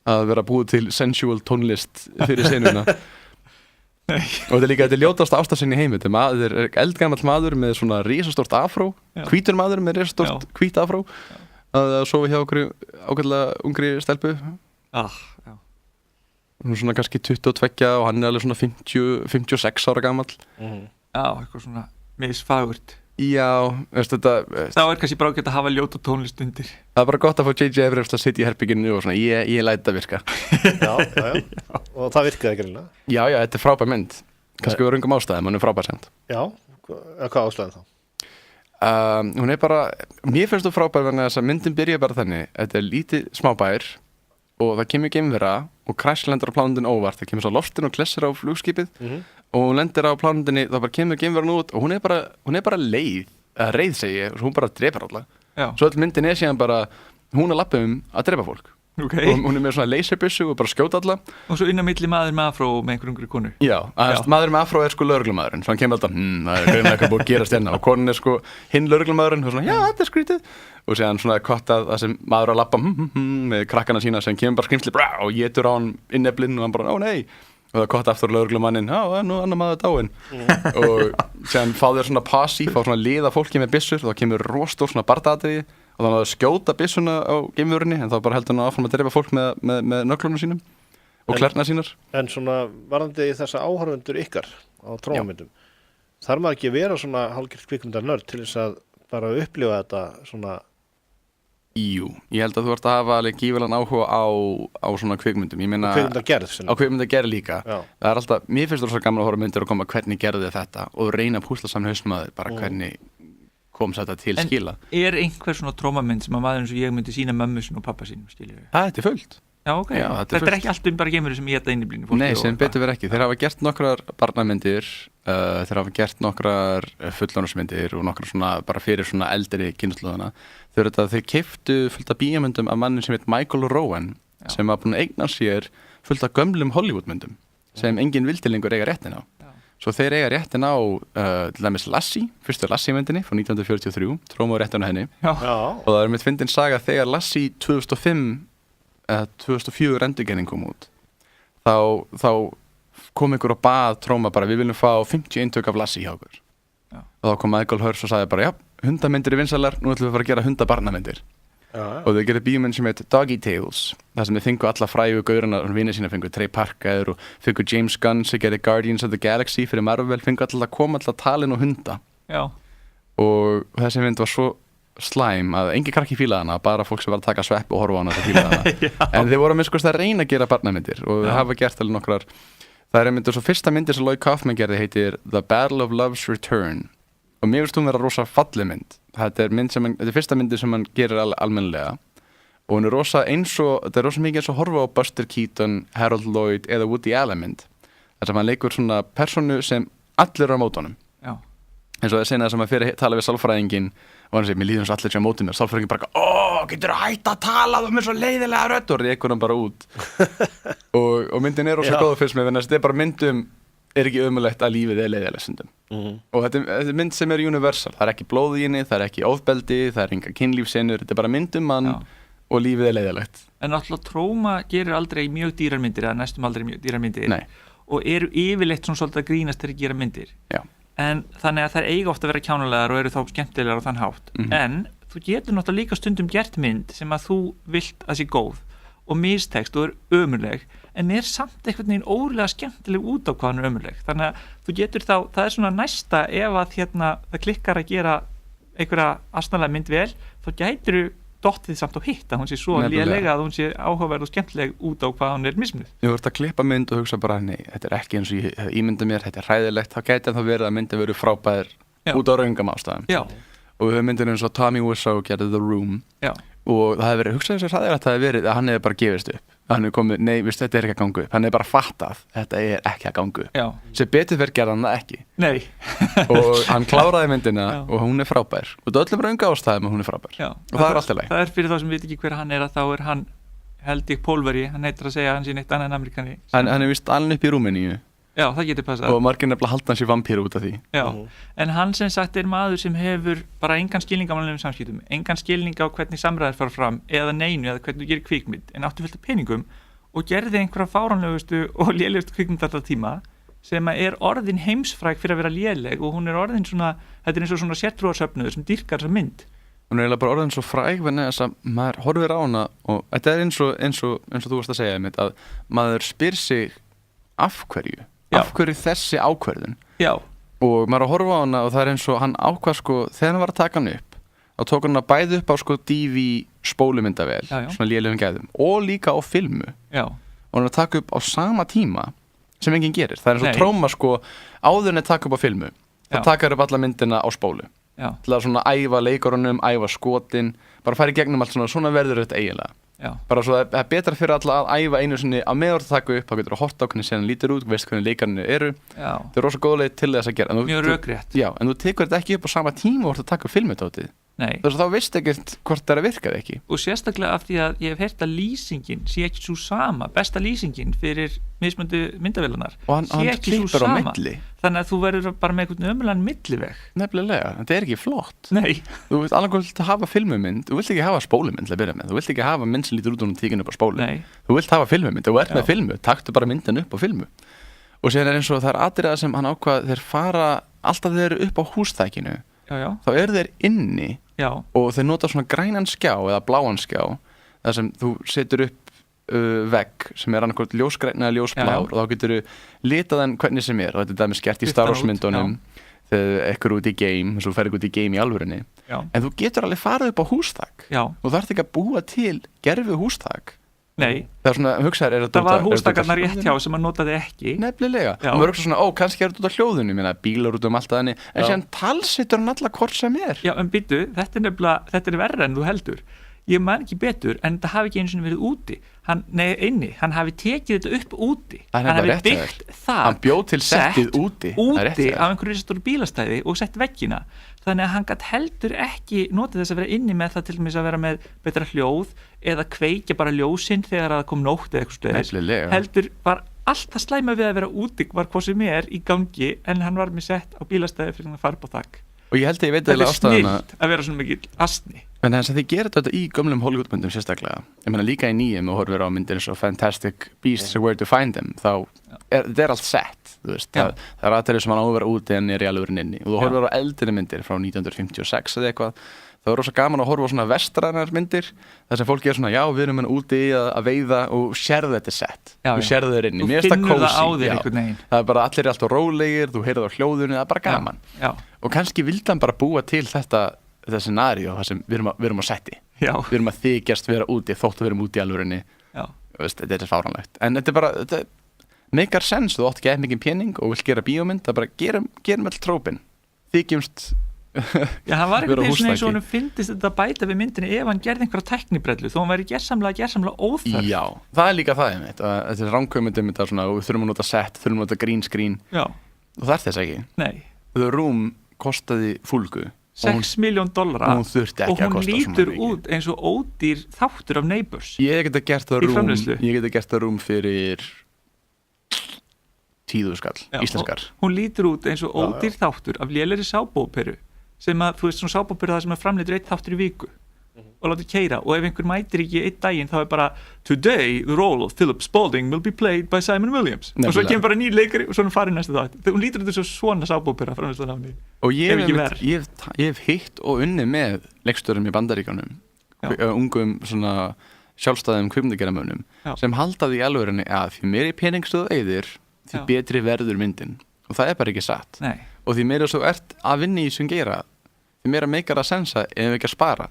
að vera búið til sensual tónlist fyrir senuna og þetta er líka ljótasta ástarsinni í heimi þetta er eldgamall maður með svona risastórt afró, hvítur maður með risastórt hvít afró að sofa hjá okkur ákveðlega ungri stelpu svona kannski 22 og hann er alveg svona 56 ára gamall eitthvað svona misfagurt. Já, þetta þá kannski bara gett að hafa ljóta tónlist undir. Það er bara gott að fá J.J. Abrams að sitja í herbygginu og svona, ég læt það virka. Já. Og það virkaði ekki reyna. Já, þetta er frábær mynd. Kannski við rungum ástæðum, hún er frábær send. Já, hvað ástæðum þá? Hún er bara, mér finnst þú frábær vegna þess að myndin byrja bara þannig. Þetta er lítið smábær og það kemur geimvera og crashlendur á plánundin óvart. Það kemur svo loftin og klessir á flugskipið og hún lendir á plánundinni, þá bara kemur geimveran út og hún er bara reið segi ég, hún bara drepar alla. Svo öll myndin er síðan bara, hún er lappum að drepa fólk. Okay. Og hún er með svona laserbyssu og bara skjóta alla. Og svo inn á milli maður með afró með einhver ungri konu. Já, maður með afró er sko lögreglumaðurinn, svo hann kemur alltaf, það er greinilega eitthvað búið að gerast hérna og konin er sko hinn lögreglumaðurinn og svona, já, þetta er skrítið. Og séðan svona kottað það sem maður að lappa með krakkana sína sem kemur bara skrimsli og getur á hann inneflinn og hann bara, ó nei. Og og það kott aftur lögreglumanninn, nú annar maður dáinn og sen fá þeir svona passíf á svona liða fólki með byssur og þá kemur rostór svona bardatriði og þannig að skjóta byssuna á geimvörinni en þá bara heldur hann áfram að drepa fólk með nöglunum sínum og klærnar sínar. En svona varðandi þessa áhorfendur ykkar á trómamyndum, þarf maður ekki að vera svona hálfgerð kvikmyndarnörd til þess að bara upplifa þetta svona? Jú, ég held að þú ert að hafa alveg gífurlegan áhuga á svona kvikmyndum. Ég meina kvikmyndagerð. Á kvikmyndagerð líka. Já. Það alltaf, mér finnst það svo gaman að horfa myndir og koma hvernig gerðu þið þetta og reyna að púsla saman hausnum að þið, bara hvernig kom þetta til skila. En einhver svona trómamynd sem að maður eins og ég myndi sína mömmu sín og pappa sín, skiljum við? Þetta fullt. Já, ok. Já, þetta ekki allt bara geimur sem ég þetta inniblínu fólki. Nei, sem betur verið ekki. Þeir hafa gert nokkrar barnamyndir, þeir hafa gert nokkrar fullorðinsmyndir og nokkrar svona bara fyrir svona eldri kynslóðana. Þeir keyptu fullt af bíómyndum af mannin sem heit Michael Rowan sem var búinn að eigna sér fullt af gömlum Hollywoodmyndum sem engin vildilingur eiga réttin á. Svo þeir eiga réttin á til dæmis Lassie, fyrstu Lassie-myndinni frá 1943, Tróma á réttin á henni. Já. Og það mitt fyndin saga þegar Lassie 2004 endurgerðin kom út. Þá kom ykkur og bað Tróma bara, við viljum fá 50 eintök af Lassie hjá okkur. Já. Og þá kom Michael Hurst og sagði bara, hundamyndir í vinsalar, nú ætlum við að fara að gera hundabarnamyndir. Og þau gerði bíómynd sem heit Doggy Tales, þar sem þau fengu alla frægu gaurana og vinir sína, fengu Trey Parker og fengu James Gunn sem gerði Guardians of the Galaxy fyrir Marvel, fengu alltaf að koma alltaf talin og hunda. Já. Og þessi mynd var svo slæm að engin krakki fílaði hana, bara fólk sem var að taka svepp og horfa á hana sem fílaði hana. En þeir voru að minnst að reyna að gera barnamyndir og þau hafa gert alveg nokkrar. Það er einmitt svo fyrsta myndir sem Lloyd Kaufman gerði heitir The Battle of Love's Return og mér finnst hún vera rosa falleg mynd. Þetta er fyrsta myndi sem hann gerir almennilega og hún er rosa þetta er rosa mikið eins og horfa á Buster Keaton, Harold Lloyd eða Woody Allen mynd. Þar sem hann leikur svona personu sem allir eru á mótunum. Já. Eins og það er senað sem hann fyrir að tala við sálfræðingin og hann segir, mér líður eins og allir sér á mótum mér. Sálfræðingin bara, getur þú hætt að tala, þú er svo leiðilega rödd og rekur hann bara út. og myndin er rosa góð fyrst með, en þetta er bara myndum er ekki ömulegt að lífið er leiðilega stundum. Og þetta er mynd sem er universal. Það er ekki blóð í henni, það er ekki ofbeldi, það er enga kynlífssenur, þetta er bara myndum mann og lífið er leiðilegt. En náttúrulega Tróma gerir aldrei mjög dýrar myndir eða næstum aldrei mjög dýrar myndir. Nei. Og eru yfirleitt svona svolítið að grínast þegar gera myndir. Já. En þannig að þær eiga ofta að vera kjánulegar og eru þá skemmtilegar á þann hátt. En þú getur náttúrulega líka stundum gert mynd sem að þú vilt að sé góð og mistekst og er ömurleg en er samt einhvern veginn ótrúlega skemmtileg út á hvað hann er ömurleg. Þannig að þú getur þá, það er svona næsta ef að það klikkar að gera einhverja asnalega mynd vel, þá gætir þú dottið samt á hitt að hún sé svo lélega að hún sé áhugaverð og skemmtileg út á hvað hann er mismuð. Þú ert að klippa mynd og hugsa bara, nei, þetta er ekki eins og ég ímynda mér, þetta er hræðilegt, þá gæti það verið að myndi verið frábær út á raungam ástæðum. Já. Og við höfum myndir eins og Tommy Wiseau gerði The Room. Já. Og það hefði verið, hugsaði þess að það hefði verið að hann hefði bara gefist upp. Hann hefði komið, nei, viðst, þetta er ekki að ganga upp. Hann hefði bara fattað, þetta er ekki að ganga upp. Já. Sem betur fyrir gerði hann það ekki. Nei. Og hann kláraði myndina og hún er frábær. Og það er öllum raunga ástæðum að hún er frábær. Já. Og það er alltaf leið. Það er fyrir þá sem veit ekki hver hann er að þá er hann, held ég, pólveri. Hann heitir að segja hann sé neitt annað en Amerikani. Hann er vist alveg upp í Rúmeníu. Já, það getur passað. Og margir nefnilega halda hans í vampíru út af því. Já, en hann sem sagt er maður sem hefur bara engan skilning á mannlegum samskiptum, engan skilning á hvernig samræður fara fram, eða neinu, eða hvernig þú gerir kvikmynd, en áttu fullt af peningum og gerði einhverja fáránlegustu og lélegustu kvikmynd alltaf tíma sem er orðin heimsfræg fyrir að vera léleg og hún er orðin svona, þetta er eins og svona sértrúarsöfnuður sem dýrkar þessa mynd. Hún er eiginlega bara orðin svo fræg vegna þess að maður horfir á hana og þetta er eins og þú varst að segja einmitt, að maður spyr sig af hverju þessi ákvörðun. Já. Og maður að horfa á hana og það er eins og hann ákvað sko, þegar hann var að taka hann upp þá tók hann að bæði upp á sko DV spólumyndavél, svona lélegum gæðum og líka á filmu. Já. Og hann að taka upp á sama tíma sem enginn gerir. Það er eins og Tróma sko áður en að taka upp á filmu þá takar upp alla myndina á spólu. Já. Til að svona æfa leikurunum, æfa skotin, bara fara í gegnum allt svona verður þetta eiginlega. Já. Bara svo það er betra fyrir alla að æfa einu sinni að meður að taka upp, þá getur þú að horta á hvernig séðan lítur út, veist hvernig leikarnir eru. Já. Það er rosa góð leið til þess að gera. Mjög rökrétt. Já, en þú tekur þetta ekki upp á sama tíma og þú ert að taka upp filmutótið. Nei. Þess að þá veist ekkert hvort það er að virka það ekki. Og sérstaklega af því að ég hef heyrt að lýsingin sé ekki svo sama, besta lýsingin fyrir mismundu myndavélunar sé ekki svo sama. Þannig að þú verður bara með einhvern ömulegan milliveg. Nefnilega, þetta er ekki flott. Nei. Þú vilt alveg hafa filmumynd, þú vilt ekki hafa spólumynd til að byrja með. Þú vilt ekki hafa mynd sem lítur út og tíkin upp á spólu. Nei. Þú vilt hafa filmumynd, þú ert með filmu, taktu bara myndin upp á filmu. og síðan eins og það atriða sem hann ákvað þeir fara alltaf þeir eru upp á húsþækinu þá eru þeir inni og þeir nota svona grænan skjá eða bláan skjá þar sem þú setur upp vegg sem annarkvort ljósgræn eða ljósblár og þá getur þú litað hann hvernig sem og þetta er dæmis gert í Star Wars myndunum þegar ekkur út í game þess að þú ferð út í game í alvörinni en þú getur alveg farið upp á húsþak og þarf ekki að búa til gerfi húsþak Nei, það er svona, hugsaður það var húsþakarnar rétt hjá sem hann notaði ekki nefnilega, og maður hugsa svona, kannski er þetta út á hljóðunni bílar út allt að henni, en sér talsittur hann alla hvort sem Já, en býtu, þetta er verra en þú heldur ég man ekki betur, en það hafi ekki einu sinni verið úti hann hafi tekið þetta upp úti hann hafi byggt það hann bjóð til settið úti af einhverju risastóru bílastæði og sett veggina þannig að hann gat heldur ekki notið þess að vera inni með það til dæmis að vera með betra hljóð eða kveikja bara ljósinn þegar það kom nótt eða eitthvað stöðis heldur var allt það slæma við að vera úti var hvað sem í gangi en hann var með sett á bílastæði fyrir að fara upp á þak og ég held að ég veit að þetta er snilt að vera svona mikil astni en þess að þið gerir þetta í gömlum Hollywoodmyndum sérstaklega ég meina líka í nýjum og horfir á myndir eins og Fantastic Beasts and Where to Find Them þá þetta er allt sett það er aðtæður sem hann á að vera úti en í alvörin inni og þú horfir á eldri myndir frá 1956 eða eitthvað það var rosa gaman að horfa á svona vestrænar myndir þar sem fólki svona við erum úti að veiða og sérðu þetta sett þú sérðu þeir inni, mér finnst það kósí það er bara allir alltaf rólegir þú heyrðu á hljóðunni, það er bara gaman og kannski vildi hann bara búa til þetta scenaríu þar sem við erum að setti við erum að þykjast vera úti þótt við erum úti í alvörinni þetta er fáránlegt en þetta er bara þetta make sense, þú átt ekki mikið pening og vilt gera bíómynd, það bara gerum all trópin þykjumst hann var einhvern veginn eins og hann fyndist þetta bæta við myndinni ef hann gerði einhverja teknibrellu þó hann væri gersamlega óþörf það er líka það þetta er ránkvömyndum við þurfum að nota set, þurfum að nota green screen og það er þess ekki The Room kostaði fúlgu $6 million og hún lítur út eins og ódýr þáttur af Neighbours ég geta gert það Room fyrir 10.000 skall, íslenskar hún lítur út eins og ódýr þáttur af lélegri sápóperu sem að, þú veist, svona sápóperu það sem að framleitur 1 þáttur í viku og látur keyra og ef einhver mætir ekki 1 daginn þá er bara Today the role of Philip Spaulding will be played by Simon Williams og svo kemur bara nýr leikari og svo farin næsta þátt hún lítur út eins og svona sápópera framleitur og ég hef hitt og unnið með leikstörum í Bandaríkjunum ungum svona sjálfstæðum kvikmyndagerðarmönnum sem halda því alvörinni að því meiri peningstöðu eyðir því betri verður myndin og það er bara ekki satt og því meira svo ert að vinna í sem gera því meira meikar að sensa ef ekki að spara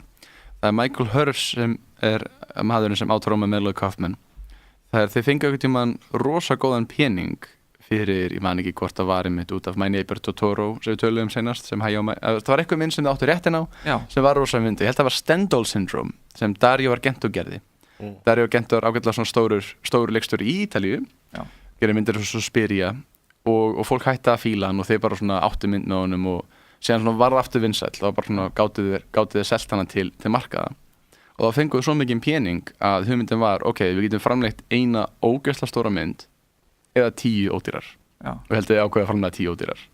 það er Michael Hirsch sem er maðurinn sem átróma með Lloyd Kaufman það er þeir fengu einhvern tímann rosa góðan pening fyrir, ég man ekki hvort það var einmitt út af My Neighbor Totoro sem við töluðum senast sem það var eitthvað mynd sem það áttu réttin á sem var rosa mynd, ég held að það var Stendhal Syndrome sem Dario Argento gerði Dario Argento er ágætlega svona stóru leikstur í Ítalíu gerir myndir svo Suspiria og fólk hætti að fíla hann og þeir bara svona áttu mynd með honum og síðan svona varð aftur vinsæll það var bara svona gátu þeir selt hana til markaða og það fenguðu svo mikið pening að hugmyndin var við getum framleitt eina ógeðslega stóra mynd eða 10 ódýrar og heldur ég ákveða að framlega 10 ódýrar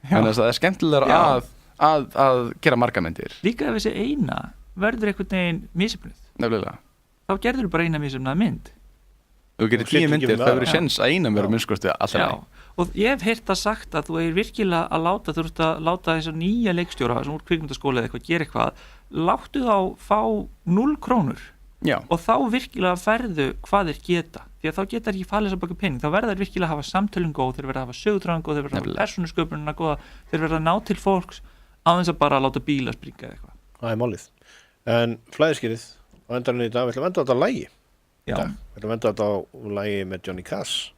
þannig að það er skemmtilegra að gera marga myndir líka ef þessi eina verður einhvern veginn misjöfnuð nefnilega þá gerður bara eina misjöfnuða mynd þú gerir 10 myndir, það verður séns að einum verður minnskosti alltaf og ég hef heyrt að sagt að þú er virkilega að þú ert að láta þessar nýja leikstjóra sem úr kvikmyndaskóla eða eitthvað, gera eitthvað láttu þá fá 0 krónur og þá virkilega ferðu hvað þeir geta því að þá geta ekki falið þess að baka pening þá verða þeir virkilega að hafa samtölun góð þeir verða að hafa sögutræðan góð, þeir verða að hafa persónusköpunina góða þeir verða að ná til fólks á þess að bara láta bíla springa eða eitthvað það er málið en flæðiskýrið á endanum í dag við ætlum að enda þetta á lagi við ætlum að enda þetta á lagi með Johnny Cash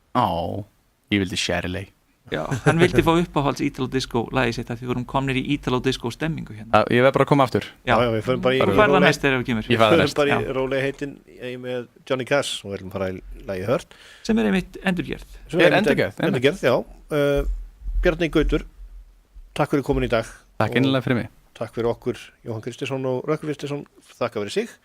ég vildi Shirley hann vildi fá uppáhalds Italo Disco lagi sitt að við vorum komnir í Italo Disco stemmingu hérna ég verð bara að koma aftur við förum bara í rólega heitin með Johnny Cash og við ætlum að fara í lagi Hurt sem er einmitt endurgerð Bjarni Gautur takk fyrir komin í dag takk innilega fyrir mig takk fyrir okkur Jóhann Kristinsson og Rökkvi Kristinsson þakka fyrir sig